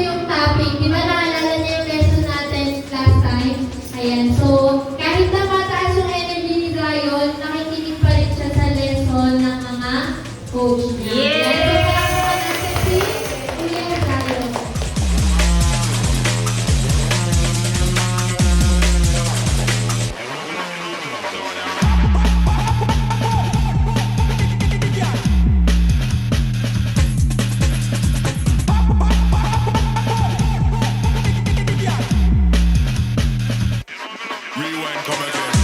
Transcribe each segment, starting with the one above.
yung topic. Di ba naalala niyo yung lesson natin last time? Ayan, so kahit na mataas yung energy ni Zion, nakikinig pa rin siya sa lesson ng mga coach niya. Yeah! Ayan, so palakpakan natin si Kuya Zion. Rewind, come again.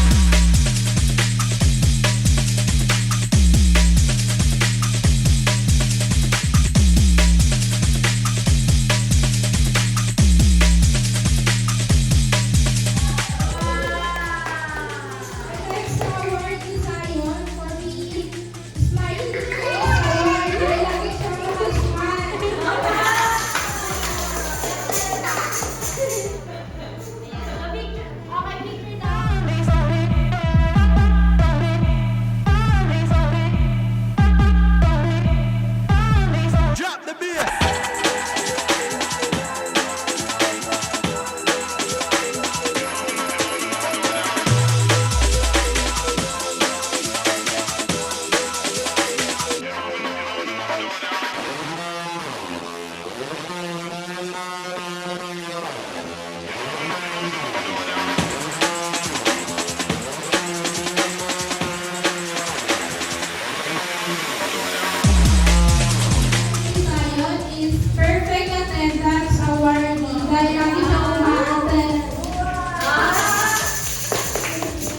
Next award ni Zion for being smiling face award. Lagi siyang nakasmile. Drop the bass. Zion is perfect attendance awardee dahil lagi siyang umaattend.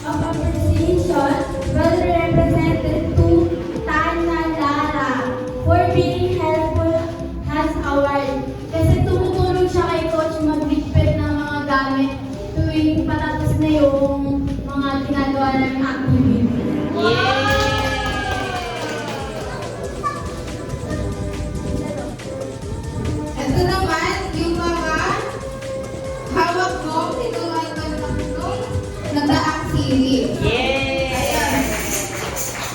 Of appreciation, well represented to Tanya Lara for being helpful has award. Kasi tumutulong siya kay coach mag-prepare ng mga gamit tuwing patapos na yung mga ginagawa ng activity. Ito naman yung mga hawak ko, tinulungan ko ng nagdaang series. Ayan.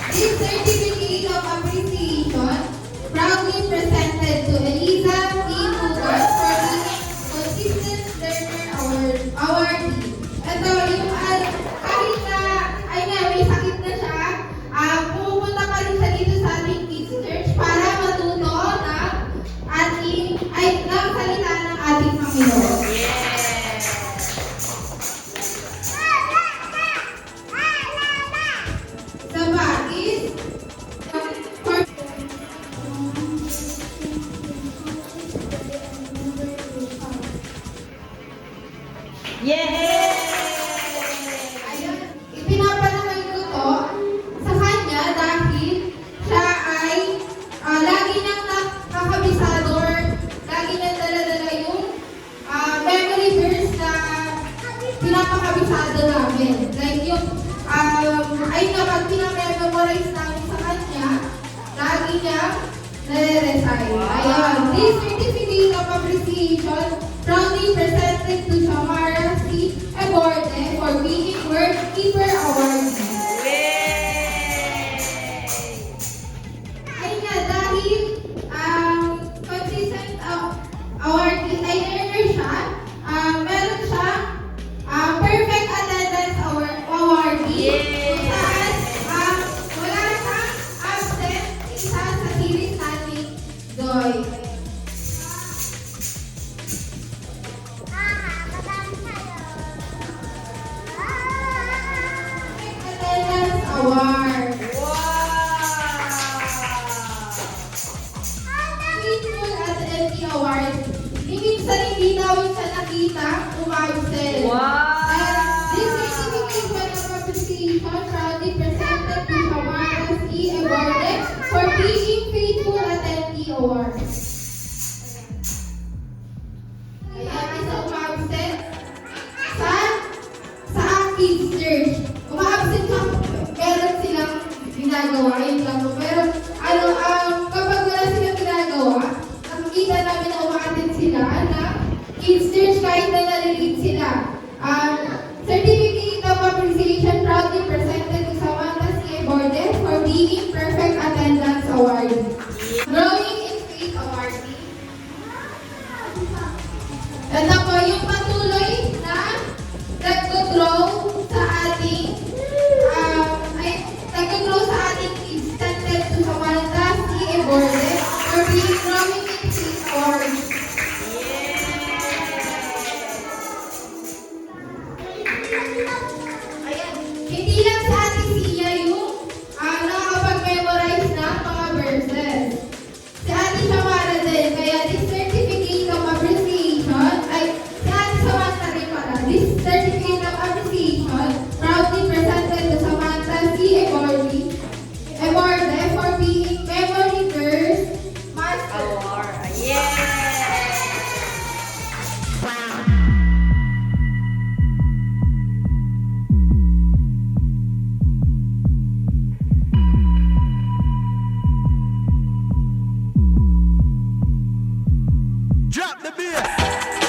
This certificate of appreciation proudly presented to Eliza P. Lucas for the Consistent Learner Awardee. Ito yung kahit na, ay na, may sakit na siya, pumupunta pa rin siya dito sa ating Kids Church para matuto ng salita ng ating Panginoon. Sa bagis, ayun, ipinapanaman ko to sa kanya dahil siya ay lagi niyang nakakabisador, lagi niyang dala-dala yung memory verse na pinapakabisado namin. Like yung, ay kapag pinamemorize namin sa kanya, lagi niya nare-recite. Ayun, this certificate of appreciation proudly presented to Shamara C. Eborde for being Word Keeper Awardee. Ay nga, dahil consistent awardee, ay learner siya, meron siya perfect attendance awardee. Kung saan, wala siyang absent isa sa series natin, Joy. Attendance award. Faithful Attendee Award. Minsan hindi namin siya nakita, umabsent. This certificate of appreciation proudly presented to Shamara C. Eborde for being Faithful Attendee Award. Ayan, isa umabsent sa Kids Church. Umabsent ka, meron silang ginagawa, yun lang po. Pero, kapag wala silang ginagawa, nakikita namin na umaattend sila na Kids Church kahit na nalilid sila. Certificate of appreciation proudly presented to Samantha C. Eborde for being Perfect Attendance Award. Growing in Faith Awardee. Ito po yung patuloy na nag-grow sa ating nag-grow sa ating extended to Samantha C. Eborde for being growing in his org. Ayan. Hindi lang sa ating siya yung nakakapag-memorize ng mga verses. Si Ate Samara din, kaya this certificate of appreciation, si Ate Samantha rin pala, this certificate of appreciation proudly presented to Samantha C. Eborde for being Memory Verse Master. Drop the beat.